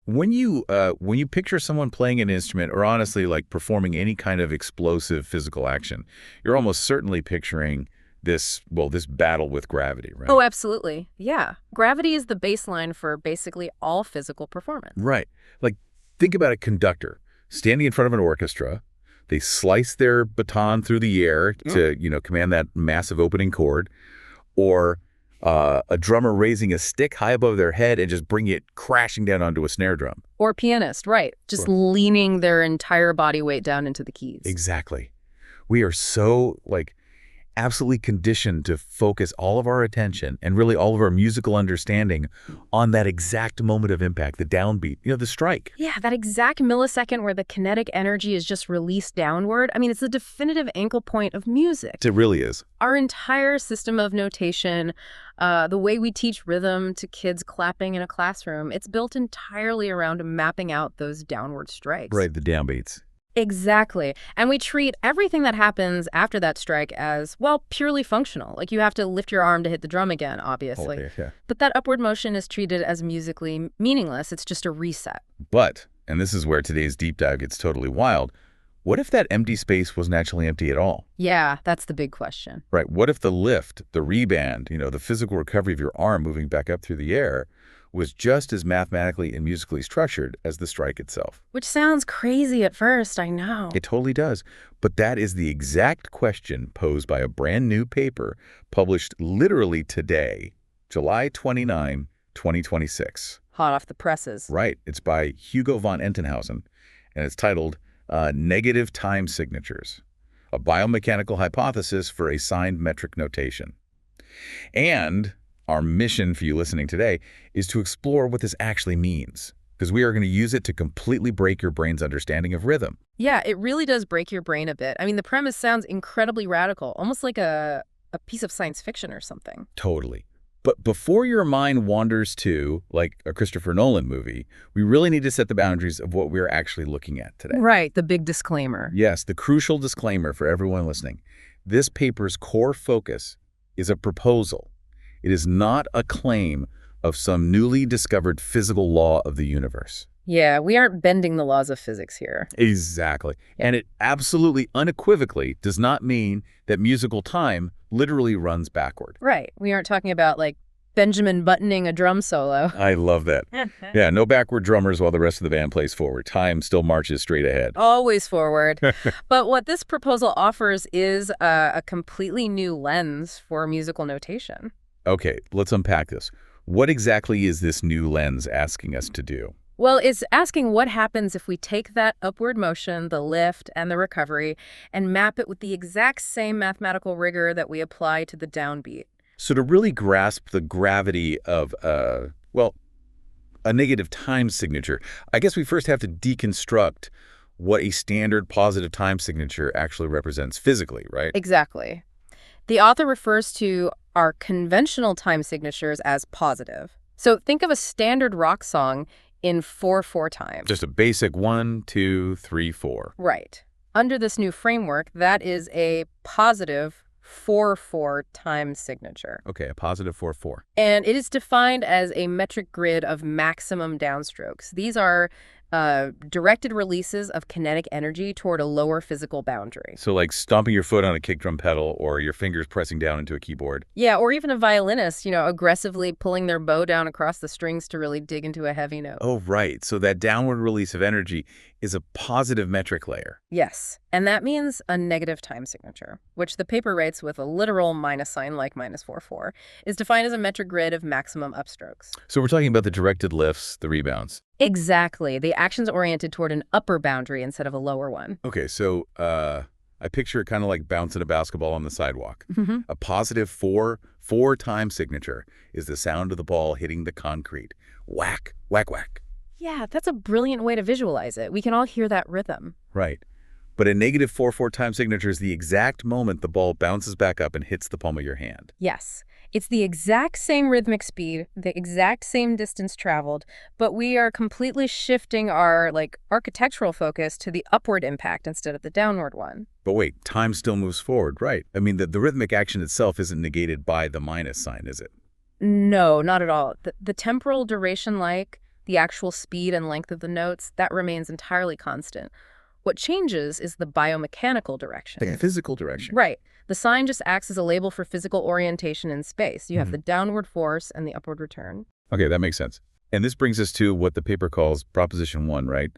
When you picture someone playing an instrument or honestly like performing any kind of explosive physical action, you're almost certainly picturing this battle with gravity, right? Oh, absolutely. Yeah. Gravity is the baseline for basically all physical performance. Right. Like, think about a conductor standing in front of an orchestra. They slice their baton through the air to, command that massive opening chord, or a drummer raising a stick high above their head and just bringing it crashing down onto a snare drum. Or pianist, right. Just leaning their entire body weight down into the keys. Exactly. We are so, absolutely conditioned to focus all of our attention and really all of our musical understanding on that exact moment of impact, the downbeat, the strike. Yeah, that exact millisecond where the kinetic energy is just released downward. I mean, it's the definitive ankle point of music. It really is. Our entire system of notation, the way we teach rhythm to kids clapping in a classroom, it's built entirely around mapping out those downward strikes. Right, the downbeats. Exactly. And we treat everything that happens after that strike as, well, purely functional. Like you have to lift your arm to hit the drum again, obviously. Oh, yeah. But that upward motion is treated as musically meaningless. It's just a reset. But, and this is where today's deep dive gets totally wild, what if that empty space wasn't actually empty at all? Yeah, that's the big question. Right. What if the lift, the rebound, the physical recovery of your arm moving back up through the air was just as mathematically and musically structured as the strike itself? Which sounds crazy at first, I know. It totally does. But that is the exact question posed by a brand new paper published literally today, July 29, 2026. Hot off the presses. Right. It's by Hugo von Entenhausen, and it's titled Negative Time Signatures, a biomechanical hypothesis for a signed metric notation. And our mission for you listening today is to explore what this actually means, because we are going to use it to completely break your brain's understanding of rhythm. Yeah, it really does break your brain a bit. I mean, the premise sounds incredibly radical, almost like a piece of science fiction or something. Totally. But before your mind wanders to, like, a Christopher Nolan movie, we really need to set the boundaries of what we're actually looking at today. Right, the big disclaimer. Yes, the crucial disclaimer for everyone listening. This paper's core focus is a proposal. It is not a claim of some newly discovered physical law of the universe. Yeah, we aren't bending the laws of physics here. Exactly. And it absolutely unequivocally does not mean that musical time literally runs backward. Right. We aren't talking about, like, Benjamin buttoning a drum solo. I love that. Yeah, no backward drummers while the rest of the band plays forward. Time still marches straight ahead. Always forward. But what this proposal offers is a completely new lens for musical notation. Okay, let's unpack this. What exactly is this new lens asking us to do? Well, it's asking what happens if we take that upward motion, the lift and the recovery, and map it with the exact same mathematical rigor that we apply to the downbeat. So to really grasp the gravity of, a negative time signature, I guess we first have to deconstruct what a standard positive time signature actually represents physically, right? Exactly. The author refers to our conventional time signatures as positive. So think of a standard rock song in 4/4 time. Just a basic 1, 2, 3, 4. Right. Under this new framework, that is a positive 4/4 time signature. Okay, a positive 4/4. And it is defined as a metric grid of maximum downstrokes. These are directed releases of kinetic energy toward a lower physical boundary. So like stomping your foot on a kick drum pedal or your fingers pressing down into a keyboard. Yeah, or even a violinist, aggressively pulling their bow down across the strings to really dig into a heavy note. Oh, right. So that downward release of energy is a positive metric layer. Yes, and that means a negative time signature, which the paper rates with a literal minus sign like -4/4, is defined as a metric grid of maximum upstrokes. So we're talking about the directed lifts, the rebounds. Exactly. The action's oriented toward an upper boundary instead of a lower one. Okay, so I picture it kind of like bouncing a basketball on the sidewalk. Mm-hmm. A positive 4/4 time signature is the sound of the ball hitting the concrete. Whack, whack, whack. Yeah, that's a brilliant way to visualize it. We can all hear that rhythm. Right. But a negative 4/4 time signature is the exact moment the ball bounces back up and hits the palm of your hand. Yes. It's the exact same rhythmic speed, the exact same distance traveled, but we are completely shifting our, architectural focus to the upward impact instead of the downward one. But wait, time still moves forward, right? I mean, the rhythmic action itself isn't negated by the minus sign, is it? No, not at all. The temporal duration, the actual speed and length of the notes, that remains entirely constant. What changes is the biomechanical direction. The physical direction. Right. The sign just acts as a label for physical orientation in space. You have the downward force and the upward return. Okay, that makes sense. And this brings us to what the paper calls Proposition 1, right?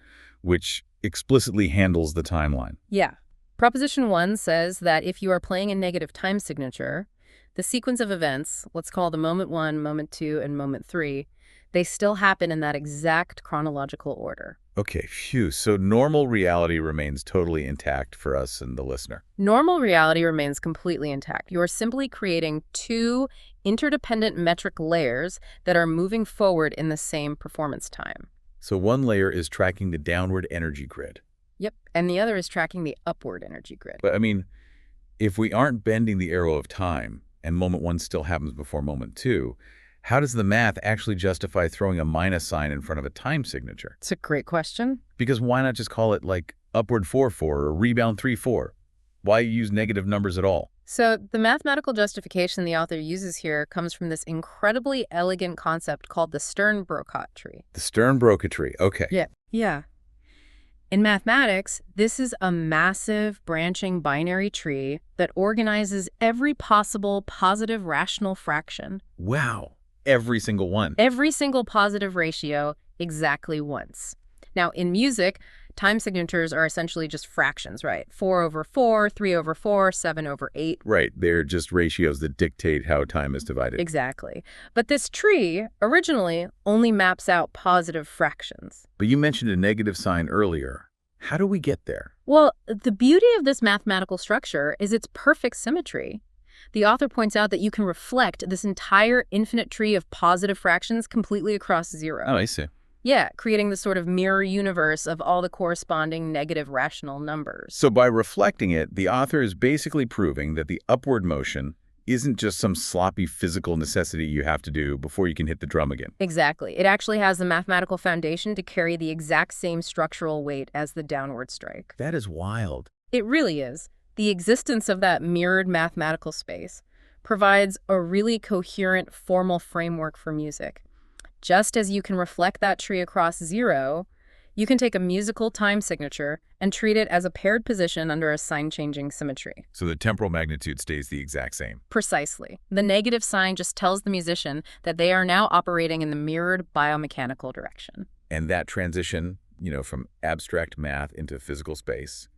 Which explicitly handles the timeline. Yeah. Proposition 1 says that if you are playing a negative time signature, the sequence of events, let's call the moment 1, moment 2, and moment 3, they still happen in that exact chronological order. Okay, phew. So normal reality remains totally intact for us and the listener. Normal reality remains completely intact. You are simply creating two interdependent metric layers that are moving forward in the same performance time. So one layer is tracking the downward energy grid. Yep, and the other is tracking the upward energy grid. But I mean, if we aren't bending the arrow of time and moment 1 still happens before moment 2, how does the math actually justify throwing a minus sign in front of a time signature? It's a great question. Because why not just call it like upward 4-4 or rebound 3-4? Why use negative numbers at all? So the mathematical justification the author uses here comes from this incredibly elegant concept called the Stern-Brokat tree. The Stern-Brokat tree, okay. Yeah. In mathematics, this is a massive branching binary tree that organizes every possible positive rational fraction. Wow, every single one. Every single positive ratio exactly once. Now, in music, time signatures are essentially just fractions, right? 4/4, 3/4, 7/8. Right, they're just ratios that dictate how time is divided. Exactly. But this tree originally only maps out positive fractions. But you mentioned a negative sign earlier. How do we get there? Well, the beauty of this mathematical structure is its perfect symmetry. The author points out that you can reflect this entire infinite tree of positive fractions completely across zero. Oh, I see. Yeah, creating this sort of mirror universe of all the corresponding negative rational numbers. So by reflecting it, the author is basically proving that the upward motion isn't just some sloppy physical necessity you have to do before you can hit the drum again. Exactly. It actually has the mathematical foundation to carry the exact same structural weight as the downward strike. That is wild. It really is. The existence of that mirrored mathematical space provides a really coherent formal framework for music. Just as you can reflect that tree across zero, you can take a musical time signature and treat it as a paired position under a sign-changing symmetry. So the temporal magnitude stays the exact same. Precisely. The negative sign just tells the musician that they are now operating in the mirrored biomechanical direction. And that transition, from abstract math into physical space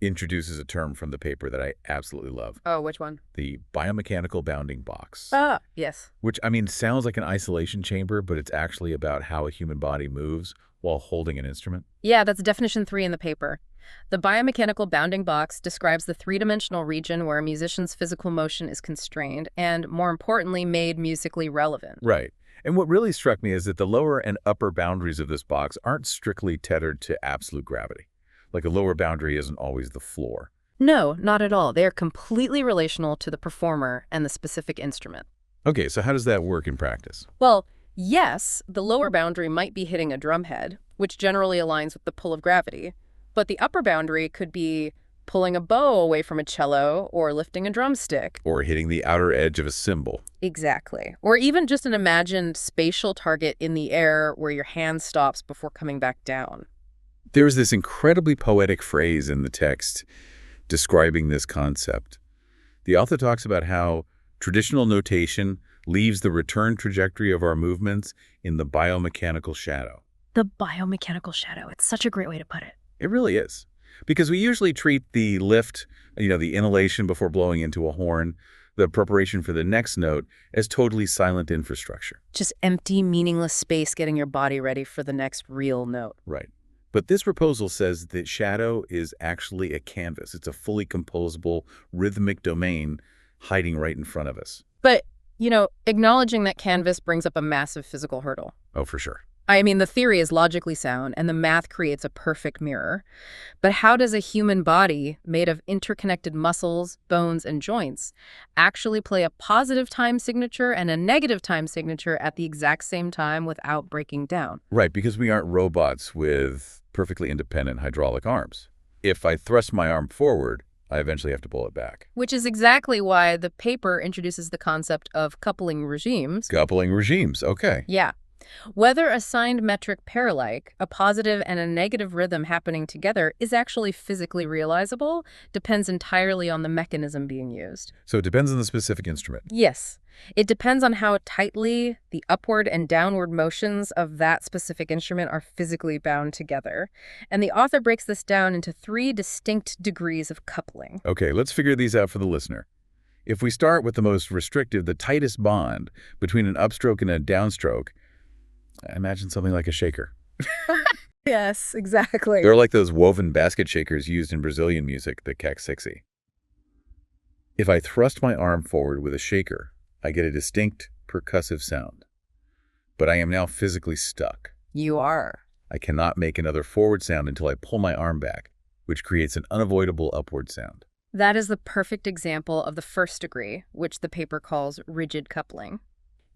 introduces a term from the paper that I absolutely love. Oh, which one? The biomechanical bounding box. Ah, yes. Which, sounds like an isolation chamber, but it's actually about how a human body moves while holding an instrument. Yeah, that's definition 3 in the paper. The biomechanical bounding box describes the three-dimensional region where a musician's physical motion is constrained and, more importantly, made musically relevant. Right. And what really struck me is that the lower and upper boundaries of this box aren't strictly tethered to absolute gravity. Like a lower boundary isn't always the floor. No, not at all. They are completely relational to the performer and the specific instrument. Okay, so how does that work in practice? Well, yes, the lower boundary might be hitting a drum head, which generally aligns with the pull of gravity, but the upper boundary could be pulling a bow away from a cello or lifting a drumstick. Or hitting the outer edge of a cymbal. Exactly. Or even just an imagined spatial target in the air where your hand stops before coming back down. There's this incredibly poetic phrase in the text describing this concept. The author talks about how traditional notation leaves the return trajectory of our movements in the biomechanical shadow. The biomechanical shadow. It's such a great way to put it. It really is. Because we usually treat the lift, the inhalation before blowing into a horn, the preparation for the next note, as totally silent infrastructure. Just empty, meaningless space getting your body ready for the next real note. Right. But this proposal says that shadow is actually a canvas. It's a fully composable rhythmic domain hiding right in front of us. But, acknowledging that canvas brings up a massive physical hurdle. Oh, for sure. The theory is logically sound, and the math creates a perfect mirror. But how does a human body, made of interconnected muscles, bones, and joints, actually play a positive time signature and a negative time signature at the exact same time without breaking down? Right, because we aren't robots with perfectly independent hydraulic arms. If I thrust my arm forward, I eventually have to pull it back. Which is exactly why the paper introduces the concept of coupling regimes. Coupling regimes, okay. Yeah. Whether a signed metric pair like, a positive and a negative rhythm happening together, is actually physically realizable depends entirely on the mechanism being used. So it depends on the specific instrument. Yes, it depends on how tightly the upward and downward motions of that specific instrument are physically bound together. And the author breaks this down into 3 distinct degrees of coupling. Okay, let's figure these out for the listener. If we start with the most restrictive, the tightest bond between an upstroke and a downstroke, I imagine something like a shaker. Yes, exactly. They're like those woven basket shakers used in Brazilian music, the caxixi. If I thrust my arm forward with a shaker, I get a distinct percussive sound. But I am now physically stuck. You are. I cannot make another forward sound until I pull my arm back, which creates an unavoidable upward sound. That is the perfect example of the first degree, which the paper calls rigid coupling.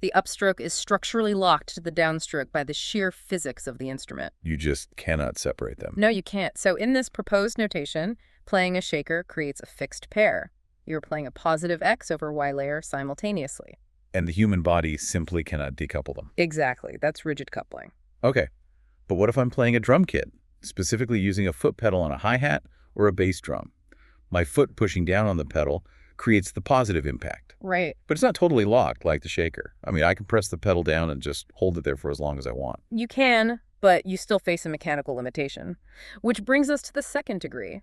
The upstroke is structurally locked to the downstroke by the sheer physics of the instrument. You just cannot separate them. No, you can't. So in this proposed notation, playing a shaker creates a fixed pair. You're playing a positive X over Y layer simultaneously. And the human body simply cannot decouple them. Exactly. That's rigid coupling. Okay, but what if I'm playing a drum kit, specifically using a foot pedal on a hi-hat or a bass drum? My foot pushing down on the pedal creates the positive impact. Right. But it's not totally locked like the shaker. I mean, I can press the pedal down and just hold it there for as long as I want. You can, but you still face a mechanical limitation. Which brings us to the second degree,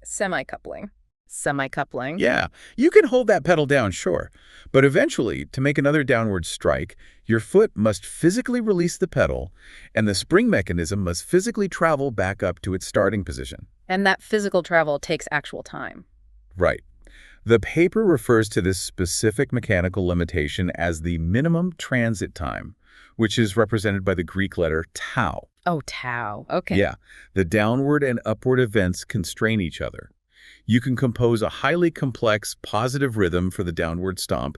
semi-coupling. Semi-coupling? Yeah, you can hold that pedal down, sure. But eventually, to make another downward strike, your foot must physically release the pedal, and the spring mechanism must physically travel back up to its starting position. And that physical travel takes actual time. Right. The paper refers to this specific mechanical limitation as the minimum transit time, which is represented by the Greek letter tau. Oh, tau. Okay. Yeah, the downward and upward events constrain each other. You can compose a highly complex positive rhythm for the downward stomp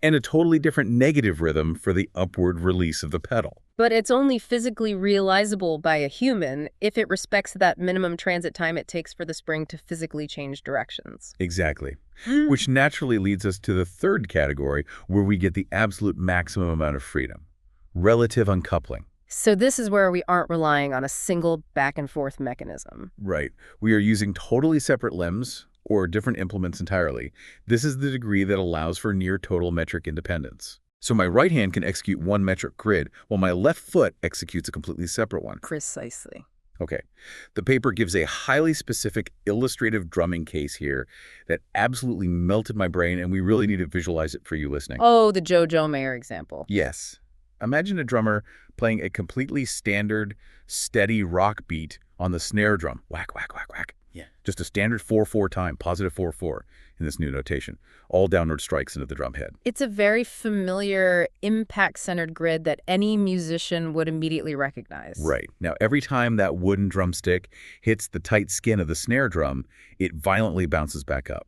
and a totally different negative rhythm for the upward release of the pedal. But it's only physically realizable by a human if it respects that minimum transit time it takes for the spring to physically change directions. Exactly. Which naturally leads us to the third category where we get the absolute maximum amount of freedom, relative uncoupling. So this is where we aren't relying on a single back-and-forth mechanism. Right. We are using totally separate limbs or different implements entirely. This is the degree that allows for near total metric independence. So my right hand can execute one metric grid, while my left foot executes a completely separate one. Precisely. Okay. The paper gives a highly specific illustrative drumming case here that absolutely melted my brain, and we really need to visualize it for you listening. Oh, the Jojo Mayer example. Yes. Imagine a drummer playing a completely standard, steady rock beat on the snare drum. Whack, whack, whack, whack. Yeah. Just a standard 4/4 time, positive 4/4 in this new notation. All downward strikes into the drum head. It's a very familiar impact-centered grid that any musician would immediately recognize. Right. Now, every time that wooden drumstick hits the tight skin of the snare drum, it violently bounces back up.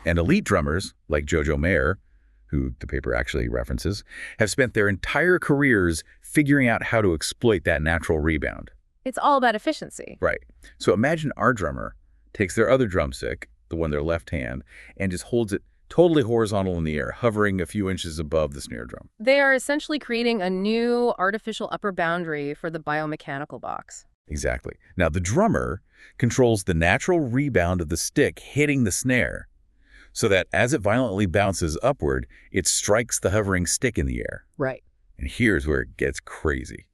And elite drummers, like Jojo Mayer, who the paper actually references, have spent their entire careers figuring out how to exploit that natural rebound. It's all about efficiency. Right. So imagine our drummer takes their other drumstick, the one in their left hand, and just holds it totally horizontal in the air, hovering a few inches above the snare drum. They are essentially creating a new artificial upper boundary for the biomechanical box. Exactly. Now, the drummer controls the natural rebound of the stick hitting the snare, so that as it violently bounces upward, it strikes the hovering stick in the air. Right. And here's where it gets crazy.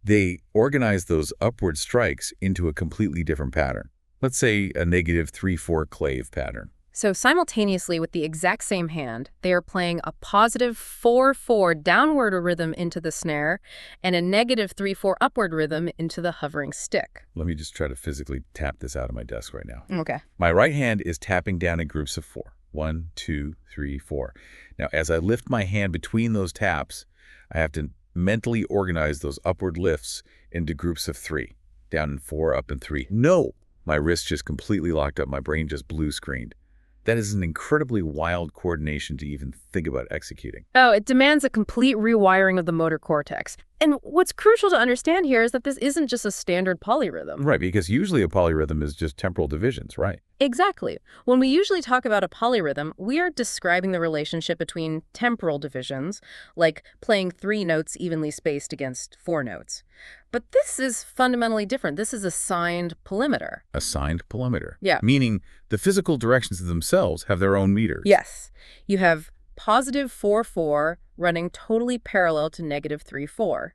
They organize those upward strikes into a completely different pattern. Let's say a negative 3/4 clave pattern. So simultaneously with the exact same hand, they are playing a positive 4/4 downward rhythm into the snare and a negative 3/4 upward rhythm into the hovering stick. Let me just try to physically tap this out of my desk right now. Okay. My right hand is tapping down in groups of 4. 1, 2, 3, 4. Now, as I lift my hand between those taps, I have to mentally organize those upward lifts into groups of 3. Down in 4, up in 3. No! My wrist just completely locked up. My brain just blue screened. That is an incredibly wild coordination to even think about executing. Oh, it demands a complete rewiring of the motor cortex. And what's crucial to understand here is that this isn't just a standard polyrhythm. Right, because usually a polyrhythm is just temporal divisions, right? Exactly. When we usually talk about a polyrhythm, we are describing the relationship between temporal divisions, like playing 3 notes evenly spaced against 4 notes. But this is fundamentally different. This is a signed polymeter. A signed polymeter. Yeah. Meaning the physical directions themselves have their own meters. Yes. You have positive 4-4 running totally parallel to negative 3-4.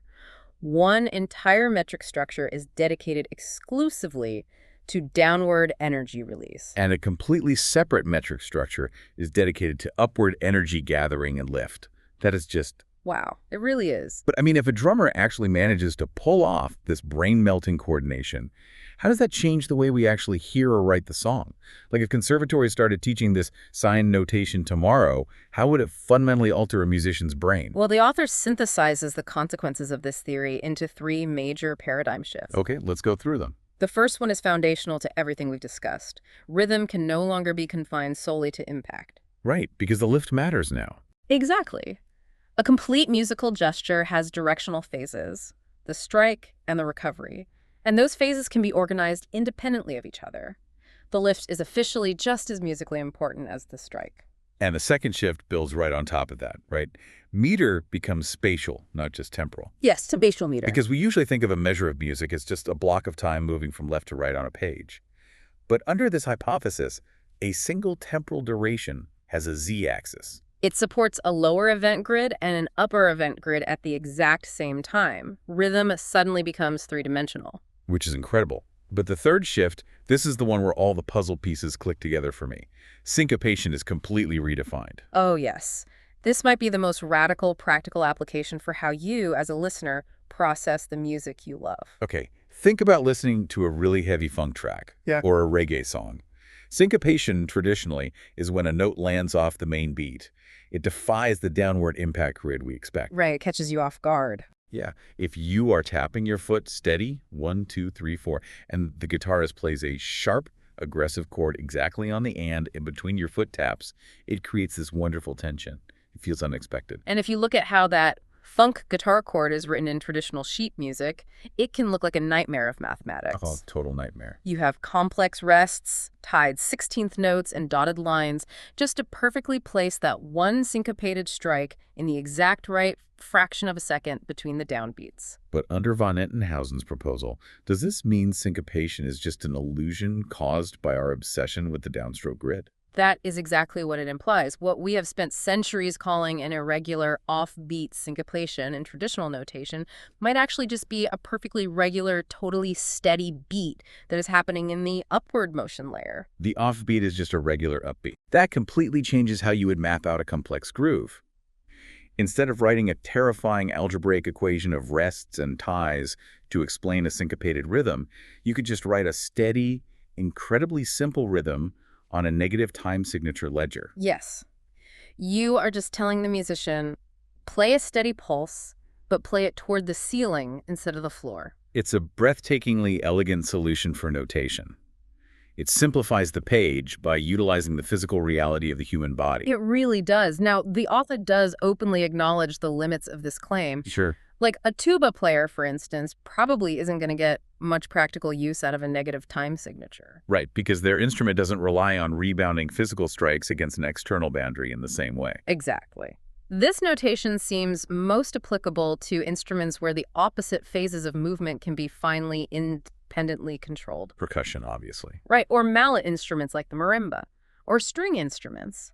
One entire metric structure is dedicated exclusively to downward energy release. And a completely separate metric structure is dedicated to upward energy gathering and lift. That is just... Wow, it really is. But I mean, if a drummer actually manages to pull off this brain-melting coordination, how does that change the way we actually hear or write the song? Like if conservatories started teaching this signed notation tomorrow, how would it fundamentally alter a musician's brain? Well, the author synthesizes the consequences of this theory into 3 major paradigm shifts. Okay, let's go through them. The first one is foundational to everything we've discussed. Rhythm can no longer be confined solely to impact. Right, because the lift matters now. Exactly. A complete musical gesture has directional phases, the strike and the recovery, and those phases can be organized independently of each other. The lift is officially just as musically important as the strike. And the second shift builds right on top of that, right? Meter becomes spatial, not just temporal. Yes, spatial meter. Because we usually think of a measure of music as just a block of time moving from left to right on a page. But under this hypothesis, a single temporal duration has a z-axis. It supports a lower event grid and an upper event grid at the exact same time. Rhythm suddenly becomes 3-dimensional. Which is incredible. But the third shift, this is the one where all the puzzle pieces click together for me. Syncopation is completely redefined. Oh, yes. This might be the most radical practical application for how you, as a listener, process the music you love. Okay, think about listening to a really heavy funk track or a reggae song. Syncopation, traditionally, is when a note lands off the main beat. It defies the downward impact grid we expect. Right, it catches you off guard. Yeah, if you are tapping your foot steady, 1, 2, 3, 4, and the guitarist plays a sharp, aggressive chord exactly on the and in between your foot taps, it creates this wonderful tension. It feels unexpected. And if you look at how that funk guitar chord is written in traditional sheet music, it can look like a nightmare of mathematics. Oh, total nightmare. You have complex rests, tied 16th notes, and dotted lines just to perfectly place that one syncopated strike in the exact right fraction of a second between the downbeats. But under von Entenhausen's proposal, does this mean syncopation is just an illusion caused by our obsession with the downstroke grid? That is exactly what it implies. What we have spent centuries calling an irregular, offbeat syncopation in traditional notation might actually just be a perfectly regular, totally steady beat that is happening in the upward motion layer. The offbeat is just a regular upbeat. That completely changes how you would map out a complex groove. Instead of writing a terrifying algebraic equation of rests and ties to explain a syncopated rhythm, you could just write a steady, incredibly simple rhythm on a negative time signature ledger. Yes. You are just telling the musician, play a steady pulse, but play it toward the ceiling instead of the floor. It's a breathtakingly elegant solution for notation. It simplifies the page by utilizing the physical reality of the human body. It really does. Now, the author does openly acknowledge the limits of this claim. Sure. Like a tuba player, for instance, probably isn't going to get much practical use out of a negative time signature. Right, because their instrument doesn't rely on rebounding physical strikes against an external boundary in the same way. Exactly. This notation seems most applicable to instruments where the opposite phases of movement can be finely independently controlled. Percussion, obviously. Right, or mallet instruments like the marimba, or string instruments.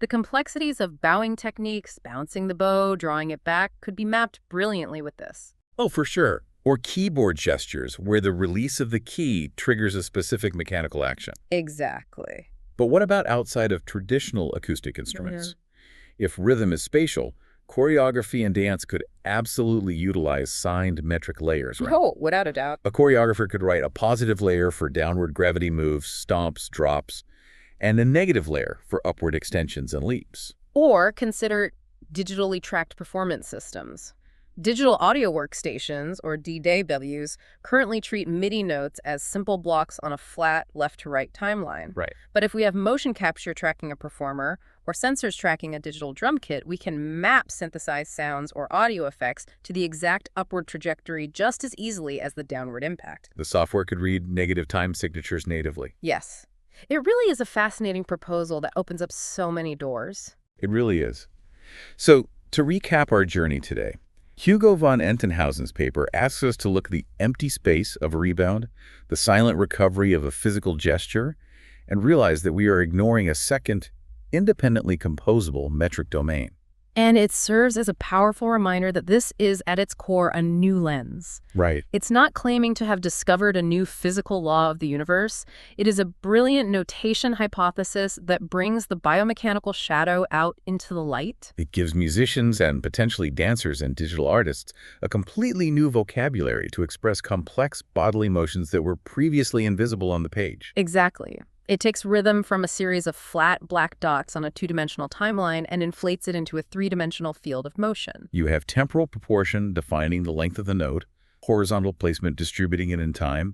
The complexities of bowing techniques, bouncing the bow, drawing it back, could be mapped brilliantly with this. Oh, for sure. Or keyboard gestures, where the release of the key triggers a specific mechanical action. Exactly. But what about outside of traditional acoustic instruments? If rhythm is spatial, choreography and dance could absolutely utilize signed metric layers, right? Oh, without a doubt. A choreographer could write a positive layer for downward gravity moves, stomps, drops, and a negative layer for upward extensions and leaps. Or consider digitally tracked performance systems. Digital audio workstations, or DAWs, currently treat MIDI notes as simple blocks on a flat left-to-right timeline. Right. But if we have motion capture tracking a performer, or sensors tracking a digital drum kit, we can map synthesized sounds or audio effects to the exact upward trajectory just as easily as the downward impact. The software could read negative time signatures natively. Yes. It really is a fascinating proposal that opens up so many doors. It really is. So, to recap our journey today, Hugo von Entenhausen's paper asks us to look at the empty space of a rebound, the silent recovery of a physical gesture, and realize that we are ignoring a second, independently composable metric domain. And it serves as a powerful reminder that this is, at its core, a new lens. Right. It's not claiming to have discovered a new physical law of the universe. It is a brilliant notation hypothesis that brings the biomechanical shadow out into the light. It gives musicians and potentially dancers and digital artists a completely new vocabulary to express complex bodily motions that were previously invisible on the page. Exactly. It takes rhythm from a series of flat black dots on a two-dimensional timeline and inflates it into a three-dimensional field of motion. You have temporal proportion defining the length of the note, horizontal placement distributing it in time,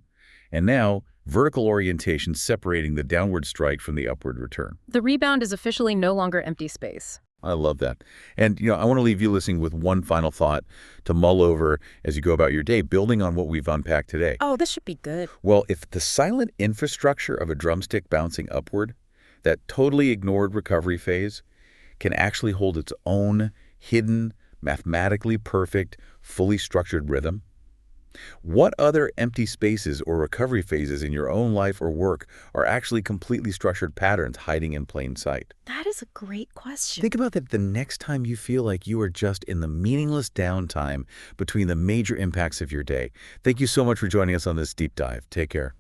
and now vertical orientation separating the downward strike from the upward return. The rebound is officially no longer empty space. I love that. And, I want to leave you listening with one final thought to mull over as you go about your day, building on what we've unpacked today. Oh, this should be good. Well, if the silent infrastructure of a drumstick bouncing upward, that totally ignored recovery phase, can actually hold its own hidden, mathematically perfect, fully structured rhythm, what other empty spaces or recovery phases in your own life or work are actually completely structured patterns hiding in plain sight? That is a great question. Think about that the next time you feel like you are just in the meaningless downtime between the major impacts of your day. Thank you so much for joining us on this deep dive. Take care.